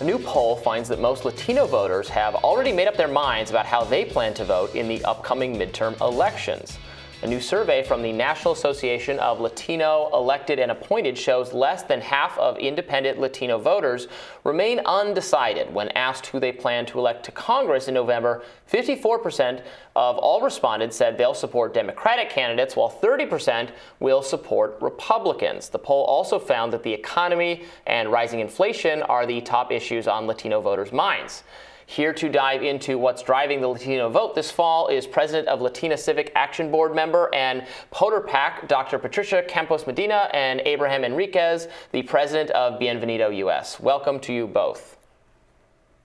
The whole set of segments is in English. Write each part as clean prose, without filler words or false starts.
A new poll finds that most Latino voters have already made up their minds about how they plan to vote in the upcoming midterm elections. A new survey from the National Association of Latino Elected and Appointed shows less than half of independent Latino voters remain undecided. When asked who they plan to elect to Congress in November, 54% of all respondents said they'll support Democratic candidates, while 30% will support Republicans. The poll also found that the economy and rising inflation are the top issues on Latino voters' minds. Here to dive into what's driving the Latino vote this fall is President of Latina Civic Action Board member and Poder PAC, Dr. Patricia Medina-Campos and Abraham Enriquez, the President of Bienvenido U.S. Welcome to you both.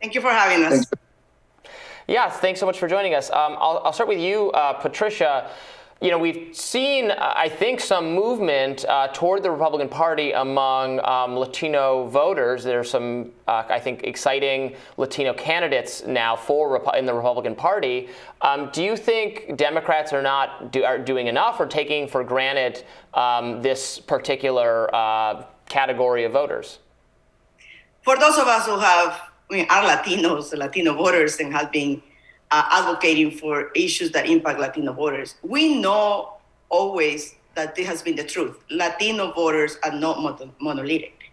Thank you for having us. Yes, thanks so much for joining us. I'll start with you, Patricia. You know, we've seen, I think, some movement toward the Republican Party among Latino voters. There are some, I think, exciting Latino candidates now in the Republican Party. Do you think Democrats are doing enough or taking for granted this particular category of voters? For those of us who are Latinos, Latino voters, and have been advocating for issues that impact Latino voters, we know always that this has been the truth. Latino voters are not monolithic.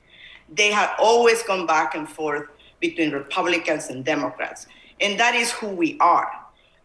They have always gone back and forth between Republicans and Democrats, and that is who we are.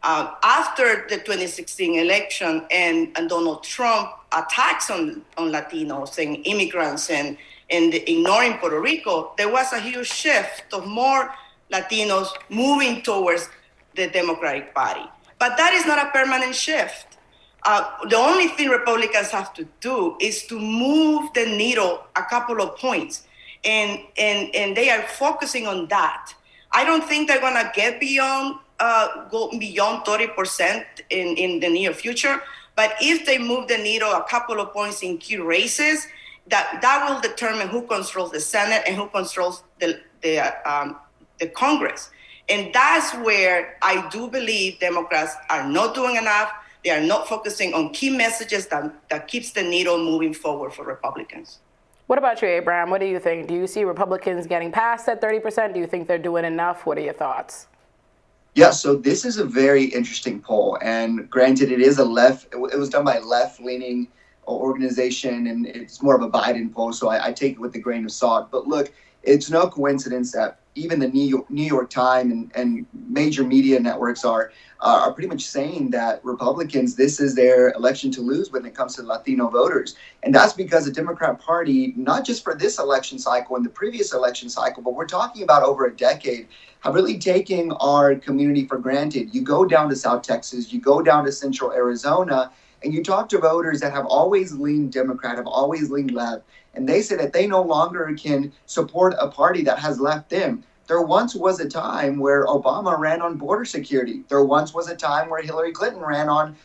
After the 2016 election and Donald Trump attacks on Latinos and immigrants and ignoring Puerto Rico, there was a huge shift of more Latinos moving towards the Democratic Party. But that is not a permanent shift. The only thing Republicans have to do is to move the needle a couple of points. And they are focusing on that. I don't think they're going to get go beyond 30% in the near future. But if they move the needle a couple of points in key races, that will determine who controls the Senate and who controls the Congress. And that's where I do believe Democrats are not doing enough. They are not focusing on key messages that keeps the needle moving forward for Republicans. What about you, Abraham? What do you think? Do you see Republicans getting past that 30%? Do you think they're doing enough? What are your thoughts? Yeah, so this is a very interesting poll. And granted, it was done by a left-leaning organization, and it's more of a Biden poll, so I take it with a grain of salt. But look, it's no coincidence that even the New York Times and major media networks are pretty much saying that Republicans, this is their election to lose when it comes to Latino voters. And that's because the Democrat Party, not just for this election cycle and the previous election cycle, but we're talking about over a decade, have really taken our community for granted. You go down to South Texas, you go down to Central Arizona, and you talk to voters that have always leaned Democrat, have always leaned left, and they say that they no longer can support a party that has left them. There once was a time where Obama ran on border security. There once was a time where Hillary Clinton ran on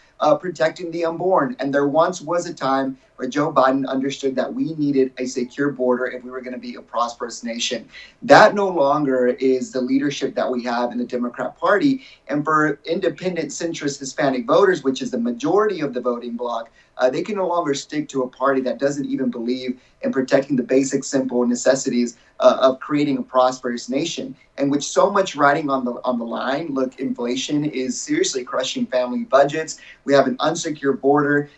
protecting the unborn. And there once was a time where Joe Biden understood that we needed a secure border if we were going to be a prosperous nation. That no longer is the leadership that we have in the Democrat Party. And for independent, centrist Hispanic voters, which is the majority of the voting bloc, they can no longer stick to a party that doesn't even believe in protecting the basic, simple necessities of creating a prosperous nation. And with so much riding on the line, look, inflation is seriously crushing family budgets. We have an unsecure border.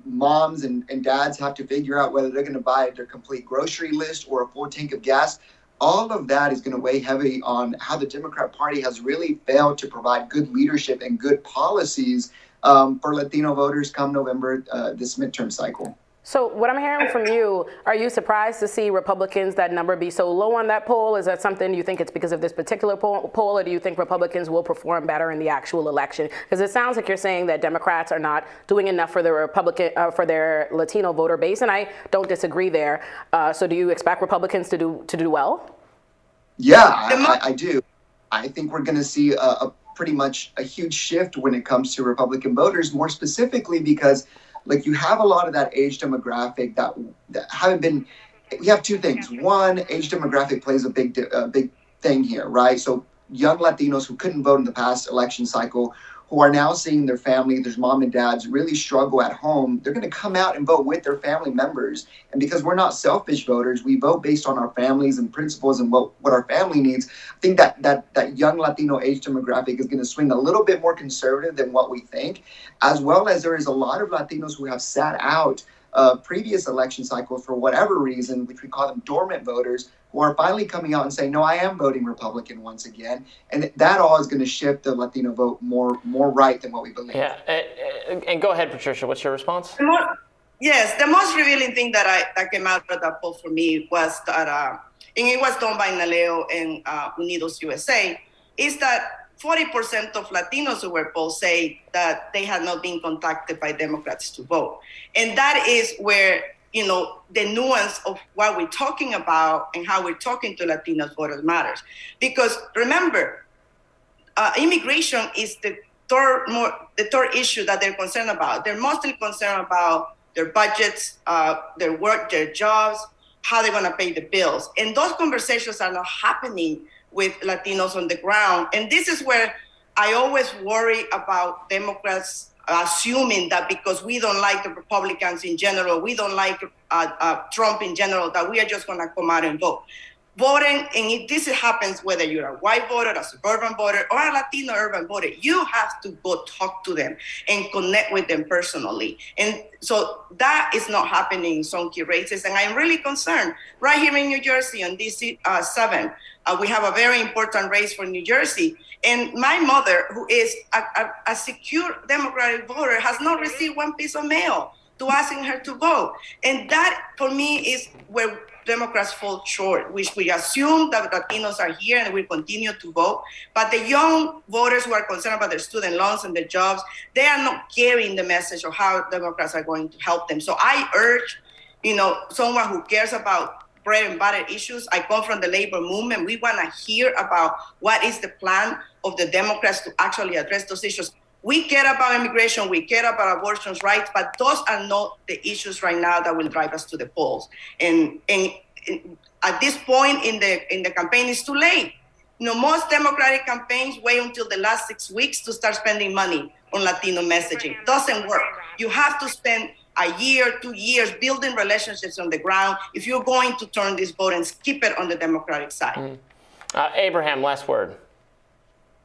Moms and dads have to figure out whether they're going to buy their complete grocery list or a full tank of gas. All of that is going to weigh heavy on how the Democrat Party has really failed to provide good leadership and good policies for Latino voters come November, this midterm cycle. So what I'm hearing from you, are you surprised to see Republicans, that number be so low on that poll? Is that something you think it's because of this particular poll, or do you think Republicans will perform better in the actual election? Because it sounds like you're saying that Democrats are not doing enough for the for their Latino voter base, and I don't disagree there. So do you expect Republicans to do well? Yeah, I do. I think we're going to see a pretty much a huge shift when it comes to Republican voters, more specifically because like you have a lot of that age demographic that haven't been. We have two things. One, age demographic plays a big thing here, right? So young Latinos who couldn't vote in the past election cycle who are now seeing their family, their mom and dads really struggle at home, they're going to come out and vote with their family members. And because we're not selfish voters, we vote based on our families and principles and what our family needs. I think that young Latino age demographic is going to swing a little bit more conservative than what we think, as well as there is a lot of Latinos who have sat out previous election cycles for whatever reason, which we call them dormant voters, who are finally coming out and saying, no, I am voting Republican once again. And that all is going to shift the Latino vote more right than what we believe. Yeah, and go ahead, Patricia, what's your response? Yes, the most revealing thing that came out of that poll for me was that, and it was done by Naleo and Unidos USA, is that 40% of Latinos who were polled say that they had not been contacted by Democrats to vote. And that is where, the nuance of what we're talking about and how we're talking to Latinos voters matters. Because remember, immigration is the third issue that they're concerned about. They're mostly concerned about their budgets, their work, their jobs, how they're going to pay the bills. And those conversations are not happening with Latinos on the ground. And this is where I always worry about Democrats assuming that because we don't like the Republicans in general, we don't like Trump in general, that we are just going to come out and vote. Voting, and this happens whether you're a white voter, a suburban voter, or a Latino urban voter, you have to go talk to them and connect with them personally. And so that is not happening in some key races. And I'm really concerned. Right here in New Jersey on DC 7, we have a very important race for New Jersey. And my mother, who is a secure Democratic voter, has not received one piece of mail to asking her to vote. And that, for me, is where Democrats fall short, which we assume that Latinos are here and will continue to vote. But the young voters who are concerned about their student loans and their jobs, they are not carrying the message of how Democrats are going to help them. So I urge, someone who cares about bread and butter issues. I come from the labor movement. We want to hear about what is the plan of the Democrats to actually address those issues. We care about immigration, we care about abortion rights, but those are not the issues right now that will drive us to the polls. And at this point in the campaign, it's too late. Most Democratic campaigns wait until the last 6 weeks to start spending money on Latino messaging. Doesn't work. You have to spend a year, 2 years building relationships on the ground if you're going to turn this vote and keep it on the Democratic side. Abraham, last word.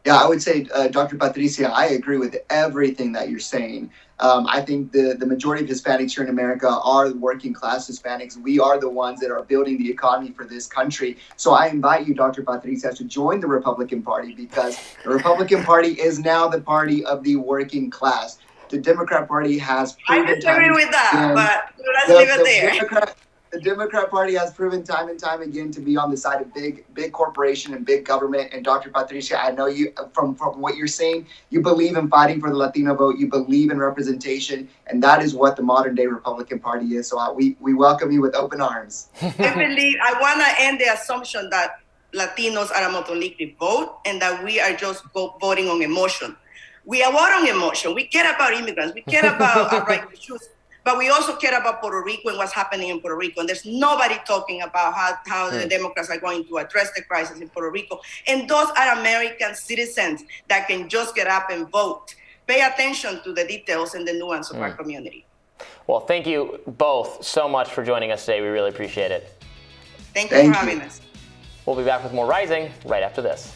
Yeah, I would say, Dr. Patricia, I agree with everything that you're saying. I think the majority of Hispanics here in America are working class Hispanics. We are the ones that are building the economy for this country. So I invite you, Dr. Patricia, to join the Republican Party, because the Republican Party is now the party of the working class. The Democrat Party has proven I disagree with that, but let's leave it there. The Democrat Party has proven time and time again to be on the side of big corporation and big government. And Dr. Patricia, I know you from what you're saying, you believe in fighting for the Latino vote. You believe in representation, and that is what the modern day Republican Party is. So we welcome you with open arms. I want to end the assumption that Latinos are a monolithic vote and that we are just voting on emotion. We are voting on emotion. We care about immigrants. We care about our right to choose. But we also care about Puerto Rico and what's happening in Puerto Rico. And there's nobody talking about how the Democrats are going to address the crisis in Puerto Rico. And those are American citizens that can just get up and vote. Pay attention to the details and the nuance of our community. Well, thank you both so much for joining us today. We really appreciate it. Thank you for having us. We'll be back with more Rising right after this.